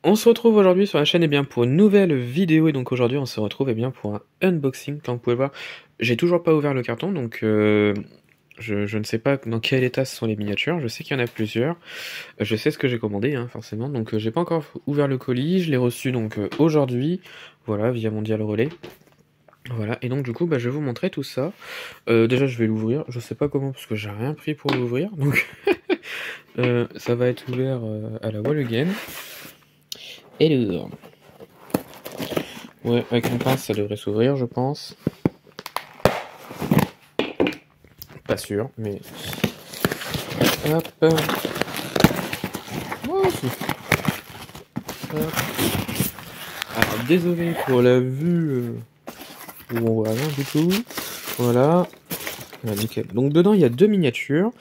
On se retrouve aujourd'hui sur la chaîne pour une nouvelle vidéo et donc aujourd'hui on se retrouve pour un unboxing. Comme vous pouvez voir, j'ai toujours pas ouvert le carton donc je ne sais pas dans quel état sont les miniatures. Je sais qu'il y en a plusieurs. Je sais ce que j'ai commandé forcément, donc j'ai pas encore ouvert le colis. Je l'ai reçu donc aujourd'hui, voilà, via Mondial Relais. Voilà, et donc du coup je vais vous montrer tout ça. Déjà je vais l'ouvrir, je sais pas comment parce que j'ai rien pris pour l'ouvrir, donc ça va être ouvert à la wall again. Hello. Ouais, avec une pince, ça devrait s'ouvrir, je pense. Pas sûr, mais... Hop. Oh, hop. Alors, désolé pour la vue où on voit rien du tout. Voilà. Ah, nickel. Donc dedans, il y a deux miniatures.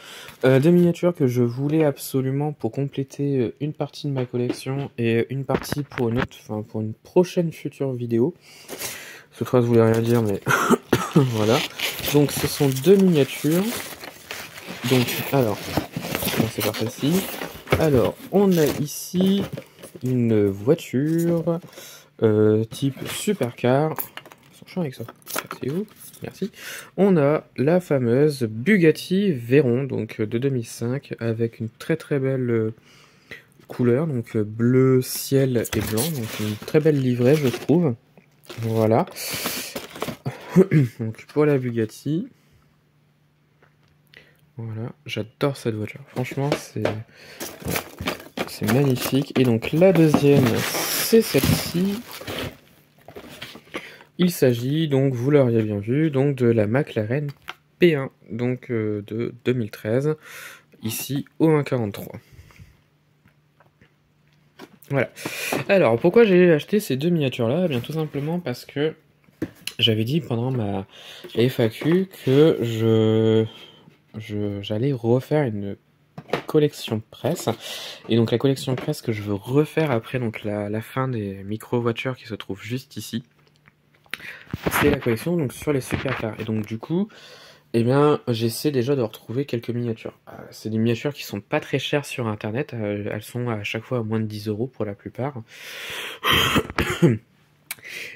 Deux miniatures que je voulais absolument pour compléter une partie de ma collection et une partie pour une autre, enfin pour une prochaine future vidéo. Cette phrase voulait rien dire, mais voilà. Donc ce sont deux miniatures. Donc, alors, c'est par celle-ci. Alors, on a ici une voiture type supercar. Attention avec ça. C'est où? Merci. On a la fameuse Bugatti Veyron, donc de 2005, avec une très très belle couleur, donc bleu, ciel et blanc, donc une très belle livrée, je trouve. Voilà. Donc pour la Bugatti. Voilà, j'adore cette voiture. Franchement, c'est magnifique. Et donc la deuxième, c'est celle-ci. Il s'agit donc, vous l'auriez bien vu, donc de la McLaren P1, donc de 2013, ici au 1,43. Voilà. Alors, pourquoi j'ai acheté ces deux miniatures-là? Eh bien, tout simplement parce que j'avais dit pendant ma FAQ que j'allais refaire une collection presse, et donc la collection presse que je veux refaire après donc la fin des micro voitures qui se trouvent juste ici, c'est la collection donc sur les supercars. Et donc du coup, eh bien j'essaie déjà de retrouver quelques miniatures. C'est des miniatures qui sont pas très chères sur internet, elles sont à chaque fois à moins de 10 € pour la plupart.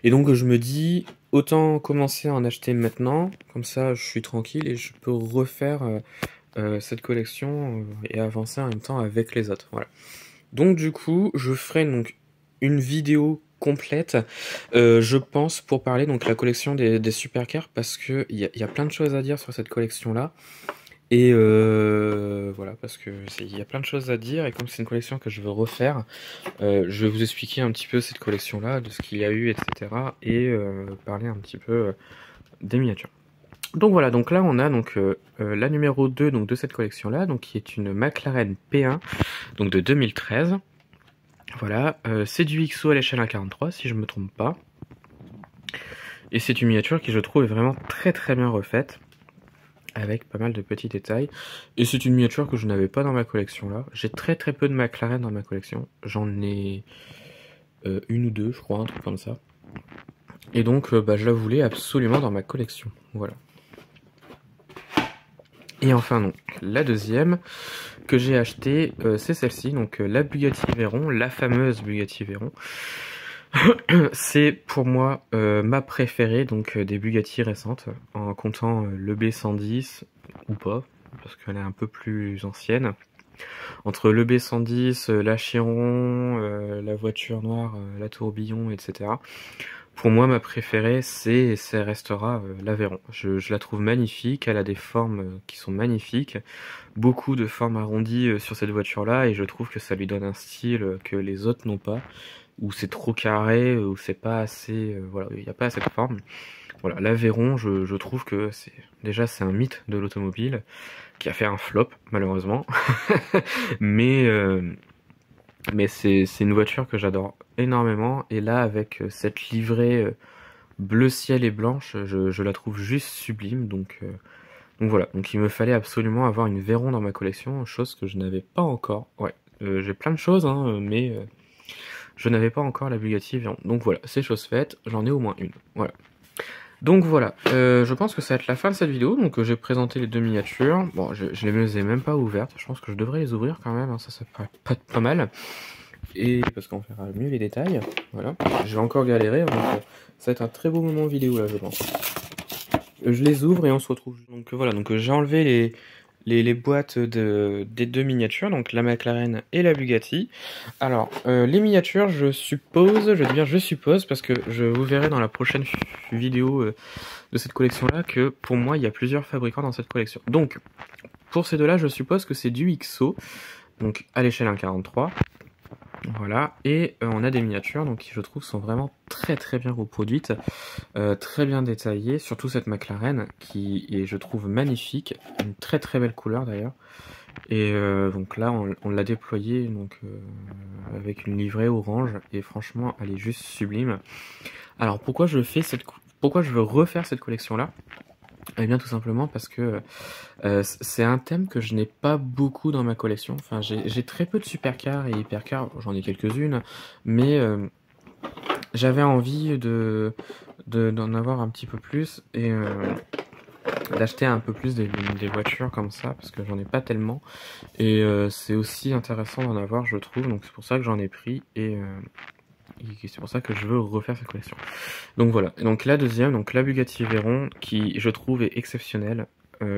Et donc je me dis autant commencer à en acheter maintenant, comme ça je suis tranquille et je peux refaire cette collection et avancer en même temps avec les autres. Voilà. Donc du coup, je ferai donc une vidéo complète, je pense, pour parler donc la collection des supercars, parce que il y a plein de choses à dire sur cette collection là. Et voilà, parce que il y a plein de choses à dire, et comme c'est une collection que je veux refaire, je vais vous expliquer un petit peu cette collection là, de ce qu'il y a eu, etc. Et parler un petit peu des miniatures. Donc voilà, donc là on a donc la numéro 2 donc, de cette collection là, donc qui est une McLaren P1 donc de 2013. Voilà, c'est du XO à l'échelle 1,43 si je me trompe pas. Et c'est une miniature qui je trouve est vraiment très très bien refaite, avec pas mal de petits détails. Et c'est une miniature que je n'avais pas dans ma collection là. J'ai très très peu de McLaren dans ma collection. J'en ai une ou deux je crois, un truc comme ça. Et donc je la voulais absolument dans ma collection. Voilà. Et enfin donc la deuxième que j'ai achetée, c'est celle-ci, donc la Bugatti Veyron, la fameuse Bugatti Veyron. C'est pour moi ma préférée donc des Bugatti récentes, en comptant le B110 ou pas, parce qu'elle est un peu plus ancienne. Entre le B110, la Chiron, la voiture noire, la tourbillon, etc. Pour moi, ma préférée, ça restera la Veyron. Je la trouve magnifique, elle a des formes qui sont magnifiques, beaucoup de formes arrondies sur cette voiture-là, et je trouve que ça lui donne un style que les autres n'ont pas, où c'est trop carré, où c'est pas assez, voilà, il n'y a pas assez de forme. Voilà, la Veyron, je trouve que c'est un mythe de l'automobile, qui a fait un flop, malheureusement, mais c'est une voiture que j'adore énormément, et là avec cette livrée bleu ciel et blanche, je la trouve juste sublime, donc voilà, donc il me fallait absolument avoir une Veyron dans ma collection, chose que je n'avais pas encore. Ouais, j'ai plein de choses, mais je n'avais pas encore la Bugatti Veyron, donc voilà, c'est chose faite, j'en ai au moins une, voilà. Donc voilà, je pense que ça va être la fin de cette vidéo, donc j'ai présenté les deux miniatures, bon je les ai même pas ouvertes, je pense que je devrais les ouvrir quand même, ça paraît pas mal. et parce qu'on verra mieux les détails. Voilà, je vais encore galérer, donc ça va être un très beau moment vidéo là, je pense. Je les ouvre et on se retrouve. Donc voilà, donc j'ai enlevé les boîtes des deux miniatures, donc la McLaren et la Bugatti. Alors, les miniatures, je suppose, je veux dire je suppose, parce que je vous verrai dans la prochaine vidéo de cette collection-là, que pour moi, il y a plusieurs fabricants dans cette collection. Donc, pour ces deux-là, je suppose que c'est du XO, donc à l'échelle 1,43. Voilà, et on a des miniatures donc qui je trouve sont vraiment très très bien reproduites, très bien détaillées, surtout cette McLaren qui est je trouve magnifique, une très très belle couleur d'ailleurs. Et donc là on l'a déployée donc, avec une livrée orange et franchement elle est juste sublime. Alors pourquoi je veux refaire cette collection là? Eh bien tout simplement parce que c'est un thème que je n'ai pas beaucoup dans ma collection. Enfin j'ai très peu de supercars et hypercars, j'en ai quelques-unes, mais j'avais envie d'en avoir un petit peu plus et d'acheter un peu plus des voitures comme ça parce que j'en ai pas tellement et c'est aussi intéressant d'en avoir je trouve, donc c'est pour ça que j'en ai pris et c'est pour ça que je veux refaire cette collection. Donc voilà, et donc la deuxième, donc la Bugatti Veyron, qui je trouve est exceptionnelle.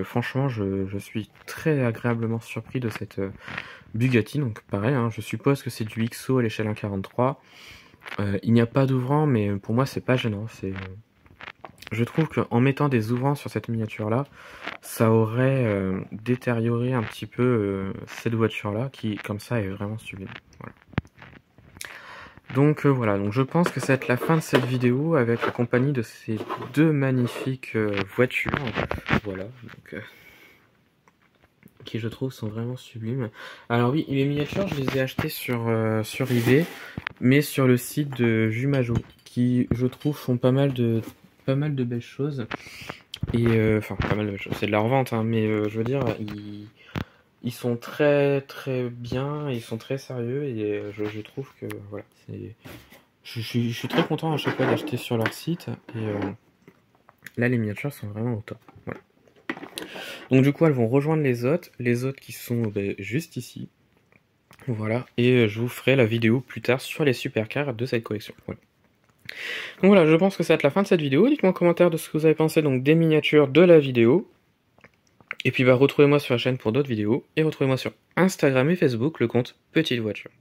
Franchement, je suis très agréablement surpris de cette Bugatti, donc pareil, hein, je suppose que c'est du XO à l'échelle 1,43. Il n'y a pas d'ouvrant, mais pour moi c'est pas gênant. Je trouve qu'en mettant des ouvrants sur cette miniature-là, ça aurait détérioré un petit peu cette voiture-là, qui comme ça est vraiment sublime. Voilà. Donc voilà, donc je pense que ça va être la fin de cette vidéo avec la compagnie de ces deux magnifiques voitures. Voilà, donc qui je trouve sont vraiment sublimes. Alors oui, les miniatures, je les ai achetées sur eBay, mais sur le site de Jumajo, qui je trouve font pas mal de belles choses. Et enfin, pas mal de belles choses, c'est de la revente, hein, mais je veux dire, ils sont très très bien, ils sont très sérieux et je trouve que voilà, je suis très content à chaque fois d'acheter sur leur site et là les miniatures sont vraiment au top. Voilà. Donc du coup elles vont rejoindre les autres qui sont juste ici. Voilà, et je vous ferai la vidéo plus tard sur les supercars de cette collection. Voilà. Donc voilà, je pense que ça va être la fin de cette vidéo. Dites-moi en commentaire de ce que vous avez pensé donc des miniatures de la vidéo. Et puis retrouvez-moi sur la chaîne pour d'autres vidéos. Et retrouvez-moi sur Instagram et Facebook, le compte Petite Voiture.